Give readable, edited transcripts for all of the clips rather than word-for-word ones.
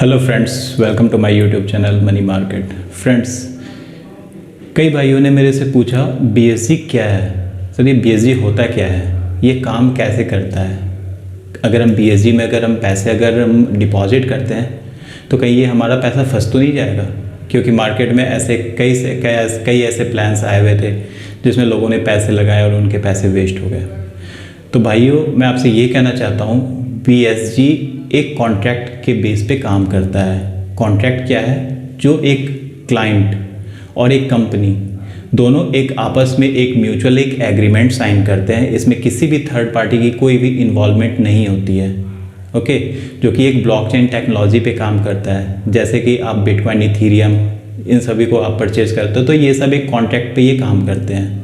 Hello friends, welcome to my YouTube channel money market. Friends, कई भाइयों ने मेरे से पूछा बीएसजी क्या है। सर, ये बीएसजी होता क्या है, ये काम कैसे करता है। अगर हम बीएसजी में अगर हम डिपॉजिट करते हैं तो कहीं ये हमारा पैसा फंस तो नहीं जाएगा, क्योंकि मार्केट में ऐसे कई ऐसे प्लान्स आए हुए थे जिसमें लोगों ने पैसे लगाए और उनके पैसे वेस्ट हो गए। तो भाइयों, मैं आपसे ये कहना चाहता हूँ, बीएसजी एक कॉन्ट्रैक्ट के बेस पे काम करता है। कॉन्ट्रैक्ट क्या है? जो एक क्लाइंट और एक कंपनी दोनों एक आपस में एक म्यूचुअल एक एग्रीमेंट साइन करते हैं। इसमें किसी भी थर्ड पार्टी की कोई भी इन्वॉल्वमेंट नहीं होती है। ओके, जो कि एक ब्लॉकचेन टेक्नोलॉजी पे काम करता है। जैसे कि आप बिटकॉइन, इथीरियम, इन सभी को आप परचेज करते हो तो ये सब एक कॉन्ट्रैक्ट पे ये काम करते हैं,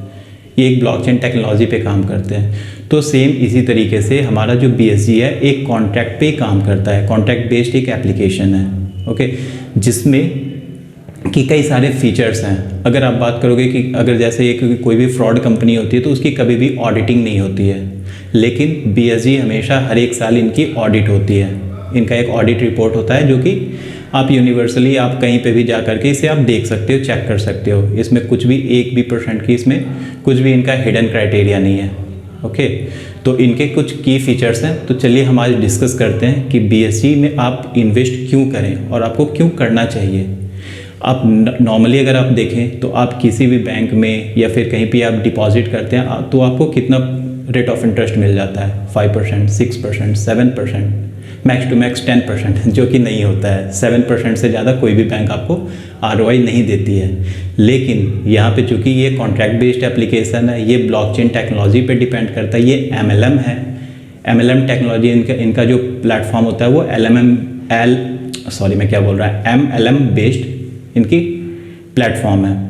ये एक ब्लॉकचेन टेक्नोलॉजी पे काम करते हैं। तो सेम इसी तरीके से हमारा जो बीएसजी है एक कॉन्ट्रैक्ट पे काम करता है। कॉन्ट्रैक्ट बेस्ड एक एप्लीकेशन है, ओके, जिसमें कि कई सारे फीचर्स हैं। अगर आप बात करोगे कि अगर जैसे एक कोई भी फ्रॉड कंपनी होती है तो उसकी कभी भी ऑडिटिंग नहीं होती है, लेकिन बीएसजी हमेशा हर एक साल इनकी ऑडिट होती है। इनका एक ऑडिट रिपोर्ट होता है जो कि आप यूनिवर्सली आप कहीं पे भी जा करके इसे आप देख सकते हो, चेक कर सकते हो। इसमें कुछ भी 1% की इसमें कुछ भी इनका हिडन क्राइटेरिया नहीं है। ओके, तो इनके कुछ की फीचर्स हैं। तो चलिए हम आज डिस्कस करते हैं कि बीएसजी में आप इन्वेस्ट क्यों करें और आपको क्यों करना चाहिए। आप नॉर्मली अगर आप देखें तो आप किसी भी बैंक में या फिर कहीं भी आप डिपॉजिट करते हैं तो आपको कितना रेट ऑफ इंटरेस्ट मिल जाता है? 5%, 6%, 7%, मैक्स टू मैक्स 10%, जो कि नहीं होता है। 7% से ज़्यादा कोई भी बैंक आपको आरओआई नहीं देती है। लेकिन यहाँ पे चूँकि ये कॉन्ट्रैक्ट बेस्ड एप्लीकेशन है, ये ब्लॉकचेन टेक्नोलॉजी पे डिपेंड करता है, ये एमएलएम है। एमएलएम टेक्नोलॉजी इनका जो प्लेटफॉर्म होता है वो एमएलएम बेस्ड इनकी प्लेटफॉर्म है।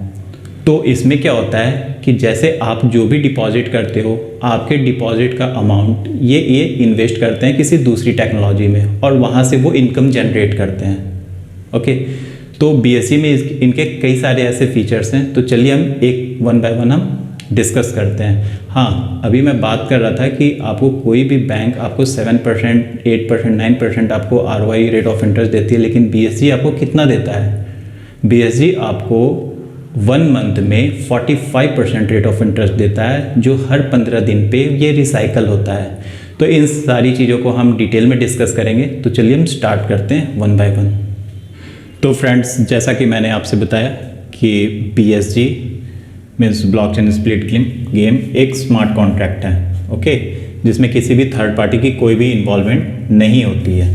तो इसमें क्या होता है कि जैसे आप जो भी डिपॉजिट करते हो, आपके डिपॉजिट का अमाउंट ये इन्वेस्ट करते हैं किसी दूसरी टेक्नोलॉजी में और वहाँ से वो इनकम जनरेट करते हैं। ओके, तो बीएसजी में इनके कई सारे ऐसे फीचर्स हैं। तो चलिए हम एक वन बाय वन हम डिस्कस करते हैं। हाँ, अभी मैं बात कर रहा था कि आपको कोई भी बैंक आपको 7%, 8%, 9% आपको आरओआई रेट ऑफ इंटरेस्ट देती है, लेकिन बीएसजी आपको कितना देता है? बीएसजी आपको 1 मंथ में 45% रेट ऑफ इंटरेस्ट देता है, जो हर 15 दिन पे ये रिसाइकल होता है। तो इन सारी चीज़ों को हम डिटेल में डिस्कस करेंगे। तो चलिए हम स्टार्ट करते हैं वन बाय वन। तो फ्रेंड्स, जैसा कि मैंने आपसे बताया कि BSG means blockchain split game एक स्मार्ट कॉन्ट्रैक्ट है, ओके, जिसमें किसी भी थर्ड पार्टी की कोई भी इन्वॉल्वमेंट नहीं होती है।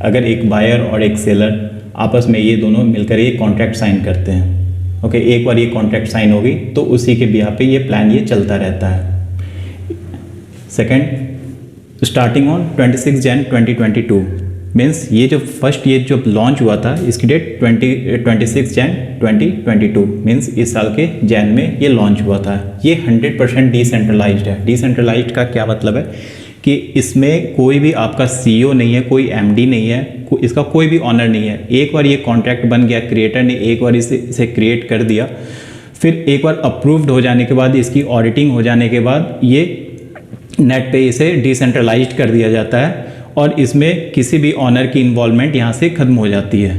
अगर एक बायर और एक सेलर आपस में ये दोनों मिलकर ये कॉन्ट्रैक्ट साइन करते हैं, ओके, एक बार ये कॉन्ट्रैक्ट साइन होगी तो उसी के बिहाफ पे ये प्लान ये चलता रहता है। सेकंड, स्टार्टिंग ऑन 26 जन 2022 मीन्स ये जो लॉन्च हुआ था इसकी डेट 26 जन 2022 मीन्स इस साल के जैन में ये लॉन्च हुआ था। ये 100% डिसेंट्रलाइज्ड है। डिसेंट्रलाइज्ड का क्या मतलब है कि इसमें कोई भी आपका सीईओ नहीं है, कोई एमडी नहीं है, इसका कोई भी ऑनर नहीं है। एक बार ये कॉन्ट्रैक्ट बन गया, क्रिएटर ने एक बार इसे क्रिएट कर दिया, फिर एक बार अप्रूव्ड हो जाने के बाद, इसकी ऑडिटिंग हो जाने के बाद ये नेट पे इसे डिसेंट्रलाइज्ड कर दिया जाता है और इसमें किसी भी ऑनर की इन्वॉल्वमेंट यहाँ से ख़त्म हो जाती है।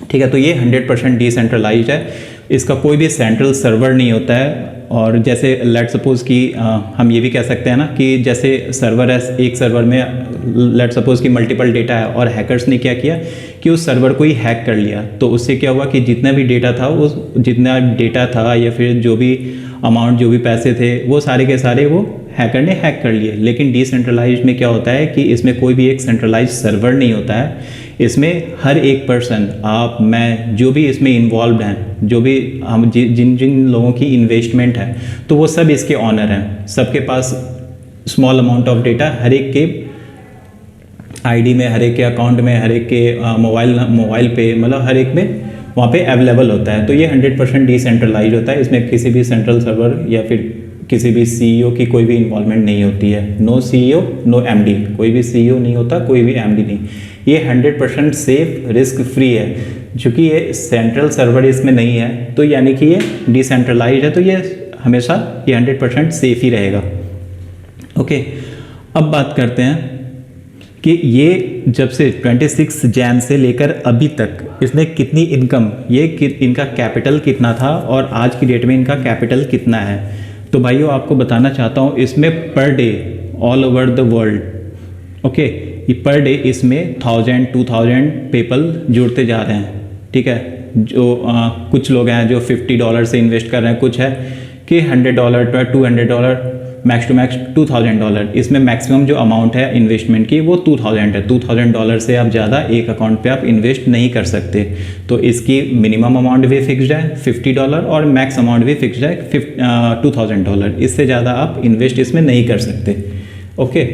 ठीक है, तो ये 100% डिसेंट्रलाइज्ड है। इसका कोई भी सेंट्रल सर्वर नहीं होता है। और जैसे लेट सपोज़ कि हम ये भी कह सकते हैं ना कि जैसे सर्वर है, एक सर्वर में लेट सपोज़ कि मल्टीपल डेटा है और हैकर्स ने क्या किया कि उस सर्वर को ही हैक कर लिया। तो उससे क्या हुआ कि जितना भी डेटा था या फिर जो भी अमाउंट, जो भी पैसे थे, वो सारे के सारे वो हैकर ने हैक कर लिए। लेकिन डिसेंट्रलाइज्ड में क्या होता है कि इसमें कोई भी एक सेंट्रलाइज्ड सर्वर नहीं होता है। इसमें हर एक पर्सन, आप, मैं, जो भी इसमें इन्वॉल्व हैं, जो भी हम जिन लोगों की इन्वेस्टमेंट है, तो वो सब इसके ऑनर हैं। सबके पास स्मॉल अमाउंट ऑफ डेटा हर एक के आईडी में, हर एक के अकाउंट में, हर एक के मोबाइल पे, मतलब हर एक में वहाँ पे अवेलेबल होता है। तो ये 100% डिसेंट्रलाइज होता है। इसमें किसी भी सेंट्रल सर्वर या फिर किसी भी सीईओ की कोई भी इन्वॉल्वमेंट नहीं होती है। नो सीईओ, नो एमडी, कोई भी सीईओ नहीं होता, कोई भी एमडी नहीं। ये 100% सेफ, रिस्क फ्री है। चूँकि ये सेंट्रल सर्वर इसमें नहीं है तो यानी कि ये डिसेंट्रलाइज है, तो ये हमेशा ये 100% सेफ ही रहेगा। ओके, अब बात करते हैं कि ये जब से 26 जैन से लेकर अभी तक इसने कितनी इनकम, इनका कैपिटल कितना था और आज की डेट में इनका कैपिटल कितना है। तो भाइयों आपको बताना चाहता हूँ, इसमें per day all over the world, okay, ये पर डे इसमें 1000 2000 पीपल जुड़ते जा रहे हैं, ठीक है। जो कुछ लोग हैं जो $50 से इन्वेस्ट कर रहे हैं, कुछ है कि $100 $200, मैक्स टू मैक्स $2000। इसमें मैक्सिमम जो अमाउंट है इन्वेस्टमेंट की वो 2000 है। $2000 से आप ज़्यादा एक अकाउंट पे आप इन्वेस्ट नहीं कर सकते। तो इसकी मिनिमम अमाउंट भी फिक्स्ड है $50 और मैक्स अमाउंट भी फिक्स्ड है $2000। इससे ज़्यादा आप इन्वेस्ट इसमें नहीं कर सकते, ओके।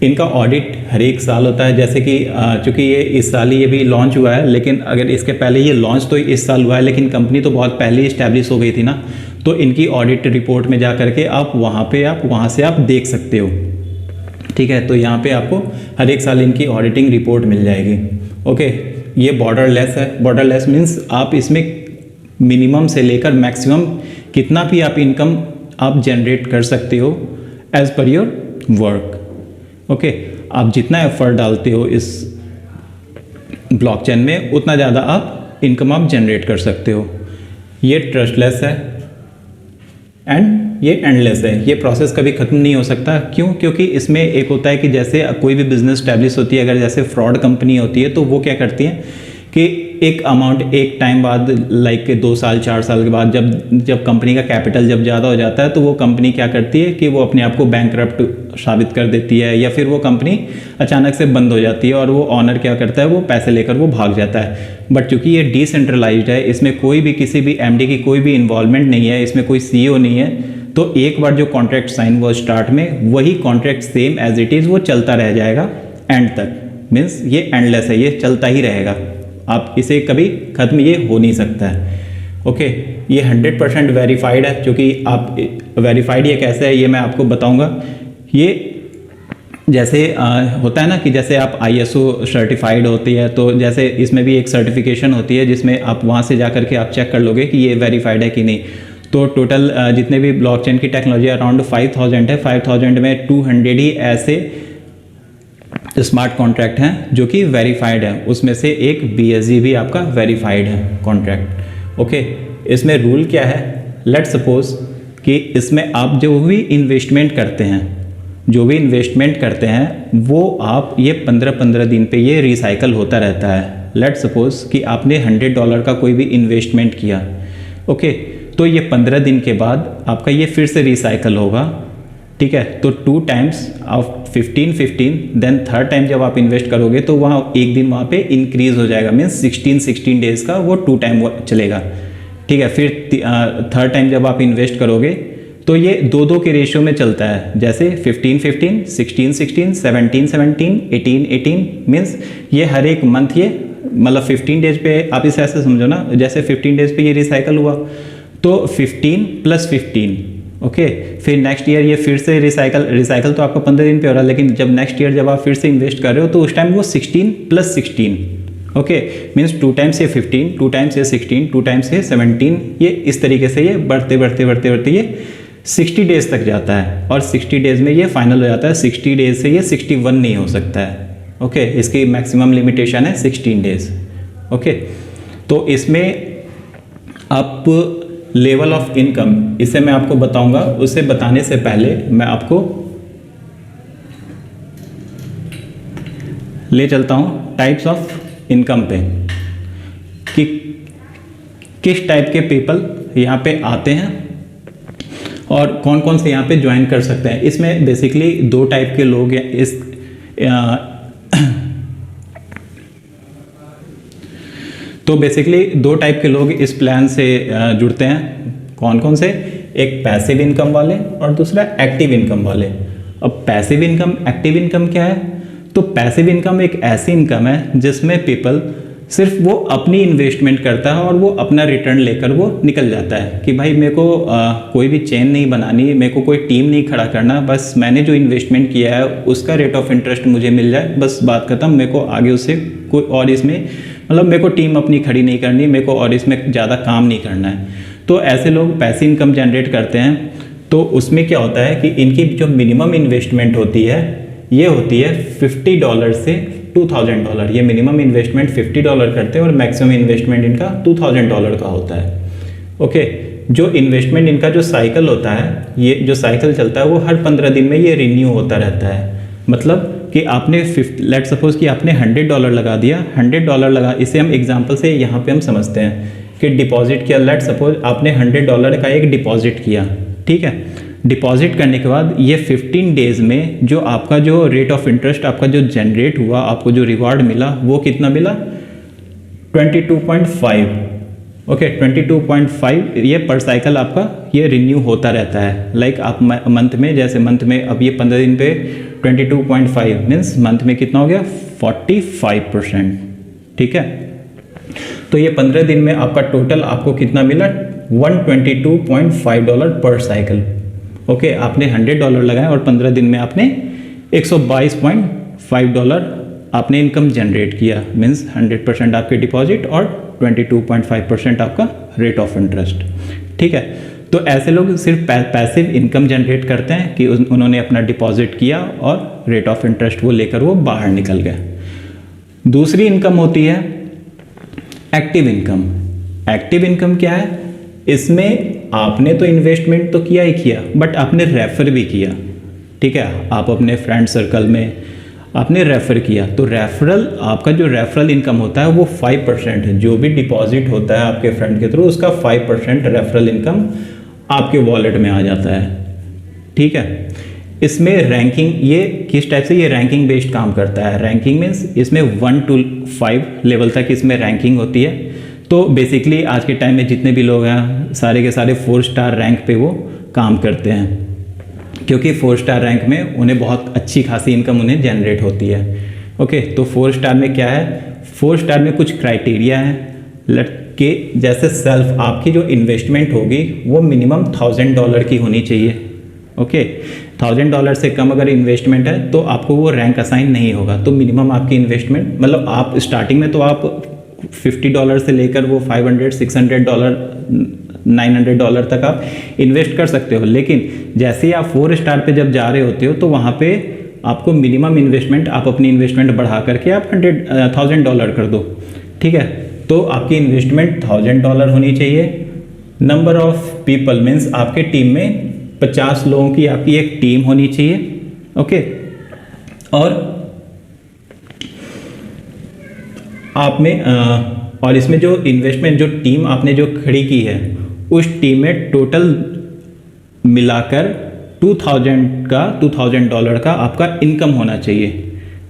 इनका ऑडिट हर एक साल होता है, जैसे कि चूँकि ये इस साल ही ये भी लॉन्च हुआ है, लेकिन अगर इसके पहले ये लॉन्च तो इस साल हुआ है, लेकिन कंपनी तो बहुत पहले इस्टेब्लिश हो गई थी ना। तो इनकी ऑडिट रिपोर्ट में जा करके आप वहाँ से आप देख सकते हो, ठीक है। तो यहाँ पे आपको हर एक साल इनकी ऑडिटिंग रिपोर्ट मिल जाएगी, ओके। ये बॉर्डरलेस है। बॉर्डरलेस मीन्स आप इसमें मिनिमम से लेकर मैक्सिमम कितना भी आप इनकम आप जनरेट कर सकते हो as per your work, okay. आप जितना एफर्ट डालते हो इस ब्लॉकचेन में उतना ज़्यादा आप इनकम आप जनरेट कर सकते हो। ये ट्रस्टलेस है एंड ये एंडलेस है। ये प्रोसेस कभी ख़त्म नहीं हो सकता। क्यों? क्योंकि इसमें एक होता है कि जैसे कोई भी बिजनेस स्टैब्लिश होती है, अगर जैसे फ्रॉड कंपनी होती है तो वो क्या करती है कि एक अमाउंट एक टाइम बाद, लाइक 2 साल 4 साल के बाद जब कंपनी का कैपिटल जब ज़्यादा हो जाता है तो वो कंपनी क्या करती है कि वो अपने आप को बैंकरप्ट साबित कर देती है, या फिर वो कंपनी अचानक से बंद हो जाती है और वो ऑनर क्या करता है, वो पैसे लेकर वो भाग जाता है। बट चूंकि ये डिसेंट्रलाइज्ड है, इसमें कोई भी किसी भी एमडी की कोई भी इन्वॉल्वमेंट नहीं है, इसमें कोई सीईओ नहीं है, तो एक बार जो कॉन्ट्रैक्ट साइन हुआ स्टार्ट में, वही contract same as it is वो चलता रह जाएगा एंड तक। मीन्स ये एंडलेस है, ये चलता ही रहेगा, आप इसे कभी ख़त्म ये हो नहीं सकता है, ओके। ये 100% वेरीफाइड है। क्योंकि आप वेरीफाइड ये कैसे है ये मैं आपको बताऊंगा। ये जैसे होता है ना कि जैसे आप ISO सर्टिफाइड होती है, तो जैसे इसमें भी एक सर्टिफिकेशन होती है जिसमें आप वहाँ से जा करके आप चेक कर लोगे कि ये वेरीफाइड है कि नहीं। तो टोटल जितने भी ब्लॉकचेन की टेक्नोलॉजी अराउंड 5000 है। 5000 में 200 ही ऐसे स्मार्ट कॉन्ट्रैक्ट हैं जो कि वेरीफाइड है। उसमें से एक BSC भी आपका वेरीफाइड है कॉन्ट्रैक्ट, ओके। इसमें रूल क्या है, लेट सपोज कि इसमें आप जो भी इन्वेस्टमेंट करते हैं वो आप ये 15-15 दिन पे ये रिसाइकल होता रहता है। लेट सपोज कि आपने $100 का कोई भी इन्वेस्टमेंट किया, ओके, तो ये 15 दिन के बाद आपका ये फिर से रिसाइकल होगा, ठीक है। तो 2 times of 15 then third time जब आप इन्वेस्ट करोगे तो वहाँ एक दिन वहाँ पे इंक्रीज हो जाएगा, मीन्स 16 डेज का वो 2 टाइम चलेगा, ठीक है। फिर थर्ड टाइम जब आप इन्वेस्ट करोगे तो ये 2-2 के रेशियो में चलता है, जैसे 15 16 17 18 मीन्स ये हर एक मंथ ये मतलब 15 डेज पे आप इसे ऐसे समझो ना, जैसे 15 डेज पे ये रिसाइकल हुआ तो 15 + 15, ओके। फिर नेक्स्ट ईयर ये फिर से रिसाइकल तो आपका 15 दिन पे हो रहा है, लेकिन जब नेक्स्ट ईयर जब आप फिर से इन्वेस्ट कर रहे हो तो उस टाइम वो 16 + 16, ओके, मीन्स 2 टाइम्स ये 15, 2 टाइम्स ये 16, 2 टाइम्स ये 17, ये इस तरीके से ये बढ़ते ये 60 डेज तक जाता है और 60 डेज में ये फाइनल हो जाता है। 60 डेज से ये 61 नहीं हो सकता है, ओके। इसकी मैक्सिमम लिमिटेशन है 16 डेज, ओके। तो इसमें आप लेवल ऑफ इनकम, इसे मैं आपको बताऊंगा। उसे बताने से पहले मैं आपको ले चलता हूं टाइप्स ऑफ इनकम पे, कि किस टाइप के पीपल यहाँ पे आते हैं और कौन कौन से यहाँ पे ज्वाइन कर सकते हैं। इसमें बेसिकली 2 टाइप के लोग हैं इस तो बेसिकली 2 टाइप के लोग इस प्लान से जुड़ते हैं। कौन कौन से? एक पैसिव इनकम वाले और दूसरा एक्टिव इनकम वाले। अब पैसिव इनकम, एक्टिव इनकम क्या है? तो पैसिव इनकम एक ऐसी इनकम है जिसमें पीपल सिर्फ वो अपनी इन्वेस्टमेंट करता है और वो अपना रिटर्न लेकर वो निकल जाता है कि भाई मेरे को कोई भी चेन नहीं बनानी, मेरे को कोई टीम नहीं खड़ा करना, बस मैंने जो इन्वेस्टमेंट किया है उसका रेट ऑफ इंटरेस्ट मुझे मिल जाए, बस बात खत्म। मेरे को आगे उससे कोई और इसमें मतलब मेरे को टीम अपनी खड़ी नहीं करनी, मेरे को और इसमें ज़्यादा काम नहीं करना है। तो ऐसे लोग पैसिव इनकम जनरेट करते हैं। तो उसमें क्या होता है कि इनकी जो मिनिमम इन्वेस्टमेंट होती है ये होती है $50 से $2000। ये मिनिमम इन्वेस्टमेंट $50 करते हैं और मैक्सिमम इन्वेस्टमेंट इनका $2000 का होता है। ओके, जो इन्वेस्टमेंट इनका जो साइकिल होता है, ये जो साइकिल चलता है वो हर 15 दिन में ये रिन्यू होता रहता है। मतलब कि आपने लेट सपोज कि आपने $100 लगा दिया, $100 लगा, इसे हम एग्जांपल से यहाँ पे हम समझते हैं कि डिपॉजिट किया। लेट सपोज आपने $100 का एक डिपॉजिट किया, ठीक है। डिपॉजिट करने के बाद ये 15 डेज़ में जो आपका जो रेट ऑफ इंटरेस्ट आपका जो जनरेट हुआ, आपको जो रिवार्ड मिला वो कितना मिला? 22.5। ओके, 22.5 ये पर साइकिल आपका ये रिन्यू होता रहता है। लाइक आप मंथ में, जैसे मंथ में अब ये 15 दिन पे 22.5 मीन्स मंथ में कितना हो गया? 45%, ठीक है। तो ये 15 दिन में आपका टोटल आपको कितना मिला? $122.5 पर साइकिल। ओके, आपने $100 लगाया और 15 दिन में आपने $122.5 आपने इनकम जनरेट किया। मीन्स 100% आपके डिपॉजिट और 22.5% आपका रेट ऑफ इंटरेस्ट, ठीक है। तो ऐसे लोग सिर्फ पैसिव इनकम जनरेट करते हैं कि उन्होंने अपना डिपॉजिट किया और रेट ऑफ इंटरेस्ट वो लेकर वो बाहर निकल गए। दूसरी इनकम होती है एक्टिव इनकम। एक्टिव इनकम क्या है? इसमें आपने तो इन्वेस्टमेंट तो किया ही किया, बट आपने रेफर भी किया, ठीक है। आप अपने फ्रेंड सर्कल में आपने रेफर किया, तो रेफरल, आपका जो रेफरल इनकम होता है वो 5% है। जो भी डिपॉजिट होता है आपके फ्रेंड के थ्रू, उसका 5% रेफरल इनकम आपके वॉलेट में आ जाता है, ठीक है। इसमें रैंकिंग, ये किस टाइप से, ये रैंकिंग बेस्ड काम करता है। रैंकिंग मीन्स इसमें 1 to 5 लेवल तक इसमें रैंकिंग होती है। तो बेसिकली आज के टाइम में जितने भी लोग हैं सारे के सारे 4 स्टार रैंक पे वो काम करते हैं, क्योंकि 4 स्टार रैंक में उन्हें बहुत अच्छी खासी इनकम उन्हें जनरेट होती है। ओके, तो 4 स्टार में क्या है? 4 स्टार में कुछ क्राइटेरिया है कि जैसे सेल्फ आपकी जो इन्वेस्टमेंट होगी वो मिनिमम $1000 की होनी चाहिए। ओके, $1000 से कम अगर इन्वेस्टमेंट है तो आपको वो रैंक असाइन नहीं होगा। तो मिनिमम आपकी इन्वेस्टमेंट, मतलब आप स्टार्टिंग में तो आप $50 से लेकर वो $500, $600, $900 तक आप इन्वेस्ट कर सकते हो। लेकिन जैसे ही आप 4 स्टार पे जब जा रहे होते हो तो वहाँ पे आपको मिनिमम इन्वेस्टमेंट, आप अपनी इन्वेस्टमेंट बढ़ा करके आप $1000 कर दो, ठीक है। तो आपकी इन्वेस्टमेंट $1000 होनी चाहिए। नंबर ऑफ पीपल मीन्स आपके टीम में 50 लोगों की आपकी एक टीम होनी चाहिए। ओके, और आप में और इसमें जो इन्वेस्टमेंट, जो टीम आपने जो खड़ी की है, उस टीम में टोटल मिलाकर $2000 का आपका इनकम होना चाहिए।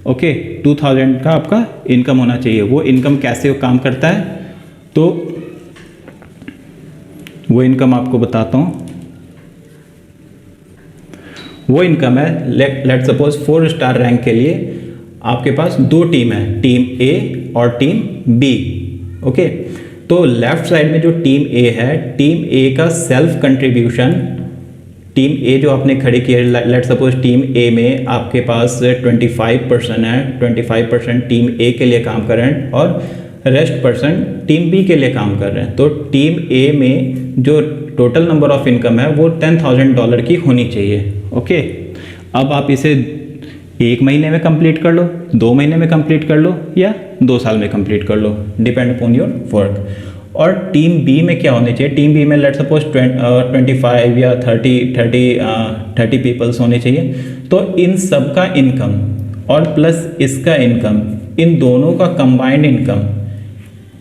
ओके, 2000 का आपका इनकम होना चाहिए। वो इनकम कैसे काम करता है, तो वो इनकम आपको बताता हूँ। वो इनकम है, लेट सपोज 4 स्टार रैंक के लिए आपके पास 2 टीम है, टीम ए और टीम बी। ओके, तो लेफ्ट साइड में जो टीम ए है, टीम ए का सेल्फ कंट्रीब्यूशन, टीम ए जो आपने खड़ी की है, लेट सपोज टीम ए में आपके पास 25% है, 25% टीम ए के लिए काम कर रहे हैं और रेस्ट % टीम बी के लिए काम कर रहे हैं। तो टीम ए में जो टोटल नंबर ऑफ इनकम है वो $10,000 की होनी चाहिए। ओके, अब आप इसे 1 महीने में कंप्लीट कर लो, 2 महीने में कंप्लीट कर लो या 2 साल में कंप्लीट कर लो, डिपेंड अपॉन योर वर्क। और टीम बी में क्या होने चाहिए? टीम बी में लेट सपोज 25 या 30 पीपल्स होने चाहिए। तो इन सब का इनकम और प्लस इसका इनकम, इन दोनों का कंबाइंड इनकम,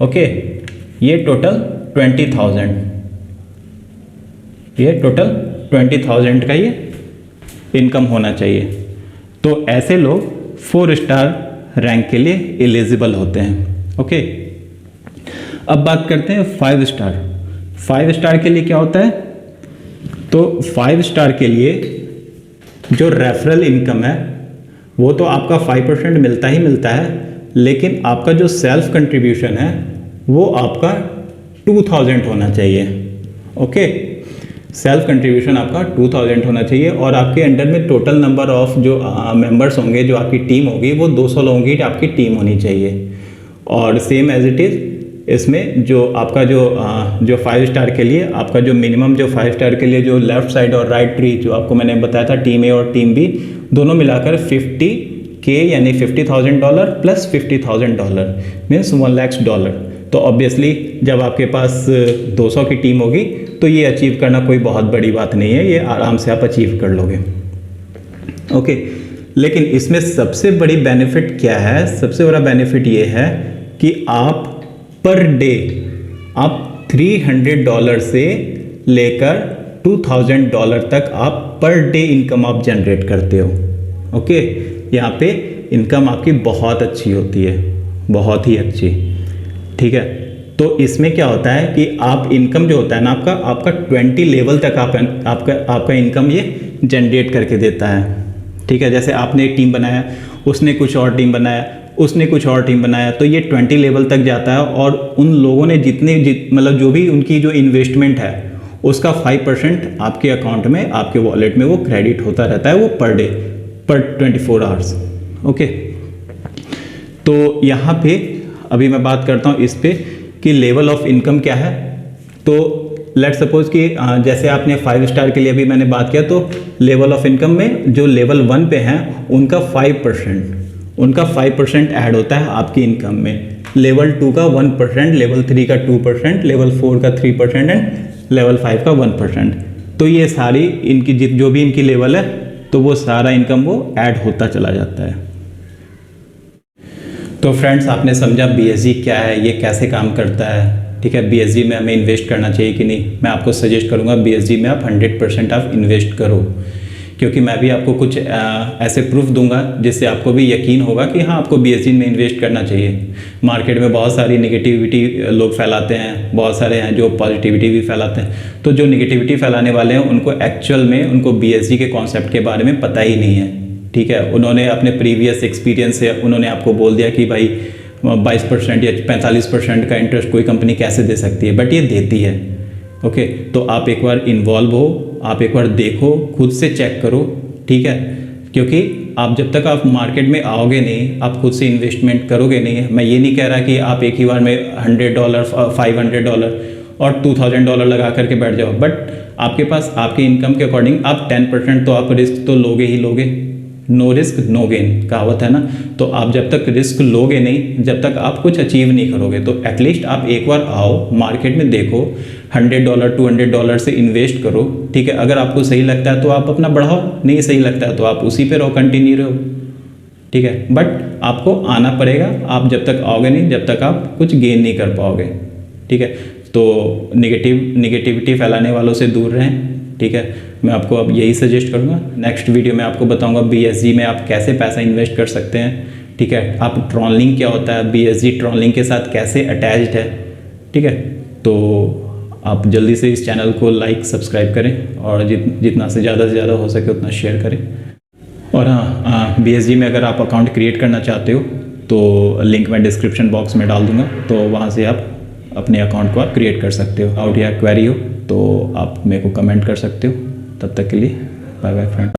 ओके, ये टोटल 20,000, ये टोटल 20,000 का ये इनकम होना चाहिए। तो ऐसे लोग 4 स्टार रैंक के लिए एलिजिबल होते हैं। ओके, अब बात करते हैं 5 स्टार। 5 स्टार के लिए क्या होता है? तो 5 स्टार के लिए जो रेफरल इनकम है वो तो आपका 5% मिलता ही मिलता है, लेकिन आपका जो सेल्फ कंट्रीब्यूशन है वो आपका 2000 होना चाहिए। ओके, सेल्फ कंट्रीब्यूशन आपका 2000 होना चाहिए और आपके अंडर में टोटल नंबर ऑफ जो मेंबर्स होंगे, जो आपकी टीम होगी, वो 200 लोगों की आपकी टीम होनी चाहिए। और सेम एज इट इज़ इसमें जो आपका जो 5 स्टार के लिए आपका जो मिनिमम जो 5 स्टार के लिए जो लेफ़्ट साइड और राइट ट्री जो आपको मैंने बताया था टीम ए और टीम बी दोनों मिलाकर 50K यानी $50,000 प्लस $50,000 मीन्स $1,00,000। तो ऑब्वियसली जब आपके पास 200 की टीम होगी तो ये अचीव करना कोई बहुत बड़ी बात नहीं है, ये आराम से आप अचीव कर लोगे। ओके, लेकिन इसमें सबसे बड़ी बेनिफिट क्या है? सबसे बड़ा बेनिफिट ये है कि आप पर डे आप $300 से लेकर $2,000 तक आप पर डे इनकम आप जनरेट करते हो। ओके, यहाँ पे इनकम आपकी बहुत अच्छी होती है, बहुत ही अच्छी। ठीक है, तो इसमें क्या होता है कि आप इनकम जो होता है ना आपका 20 लेवल तक आपका इनकम ये जनरेट करके देता है। ठीक है, जैसे आपने एक टीम बनाया, उसने कुछ और टीम बनाया, उसने कुछ और टीम बनाया, तो ये 20 लेवल तक जाता है और उन लोगों ने मतलब जो भी उनकी जो इन्वेस्टमेंट है उसका 5% आपके अकाउंट में, आपके वॉलेट में वो क्रेडिट होता रहता है, वो पर डे, पर 24 आवर्स। ओके, तो यहाँ पे अभी मैं बात करता हूँ इस पे कि लेवल ऑफ इनकम क्या है। तो लेट सपोज कि जैसे आपने 5 स्टार के लिए भी मैंने बात किया, तो लेवल ऑफ इनकम में जो लेवल 1 पे हैं उनका 5% ऐड होता है आपकी इनकम में, लेवल 2 का 1%, लेवल 3 का 2%, लेवल 4 का 3% एंड लेवल 5 का 1%। तो ये सारी इनकी जो भी इनकी लेवल है तो वो सारा इनकम वो ऐड होता चला जाता है। तो फ्रेंड्स, आपने समझा BSG क्या है, ये कैसे काम करता है। ठीक है, BSG में हमें इन्वेस्ट करना चाहिए कि नहीं। मैं आपको सजेस्ट करूंगा BSG में आप 100% आप इन्वेस्ट करो, क्योंकि मैं भी आपको कुछ ऐसे प्रूफ दूंगा जिससे आपको भी यकीन होगा कि हाँ, आपको BSG में इन्वेस्ट करना चाहिए। मार्केट में बहुत सारी नेगेटिविटी लोग फैलाते हैं, बहुत सारे हैं जो पॉजिटिविटी भी फैलाते हैं। तो जो नेगेटिविटी फैलाने वाले हैं उनको एक्चुअल में उनको BSG के कॉन्सेप्ट के बारे में पता ही नहीं है। ठीक है, उन्होंने अपने प्रीवियस एक्सपीरियंस से उन्होंने आपको बोल दिया कि भाई 22% या 45% का इंटरेस्ट कोई कंपनी कैसे दे सकती है, बट ये देती है। ओके, तो आप एक बार इन्वॉल्व हो, आप एक बार देखो, खुद से चेक करो। ठीक है, क्योंकि आप जब तक आप मार्केट में आओगे नहीं, आप खुद से इन्वेस्टमेंट करोगे नहीं। मैं ये नहीं कह रहा कि आप एक ही बार में $100, $500 और $2,000 लगा करके बैठ जाओ, बट आपके पास आपके इनकम के अकॉर्डिंग आप 10% तो आप रिस्क तो लोगे ही लोगे। नो रिस्क नो गेन कहावत है ना। तो आप जब तक रिस्क लोगे नहीं, जब तक आप कुछ अचीव नहीं करोगे, तो एटलीस्ट आप एक बार आओ, मार्केट में देखो, $100 $200 से इन्वेस्ट करो। ठीक है, अगर आपको सही लगता है तो आप अपना बढ़ाओ, नहीं सही लगता है तो आप उसी पे रहो, कंटिन्यू रहो। ठीक है, बट आपको आना पड़ेगा। आप जब तक आओगे नहीं, जब तक आप कुछ गेन नहीं कर पाओगे। ठीक है, तो नेगेटिविटी फैलाने वालों से दूर रहें। ठीक है, मैं आपको अब यही सजेस्ट करूँगा। नेक्स्ट वीडियो में आपको बताऊँगा BSG में आप कैसे पैसा इन्वेस्ट कर सकते हैं। ठीक है, आप ट्रॉलिंग क्या होता है, BSG ट्रॉलिंग के साथ कैसे अटैच्ड है। ठीक है, तो आप जल्दी से इस चैनल को लाइक सब्सक्राइब करें और जितना से ज़्यादा हो सके उतना शेयर करें। और हाँ, BSG में अगर आप अकाउंट क्रिएट करना चाहते हो तो लिंक मैं डिस्क्रिप्शन बॉक्स में डाल दूँगा, तो वहाँ से आप अपने अकाउंट को आप क्रिएट कर सकते हो। आउट या क्वेरी हो तो आप मेरे को कमेंट कर सकते हो। तब तक के लिए बाय बाय फ्रेंड।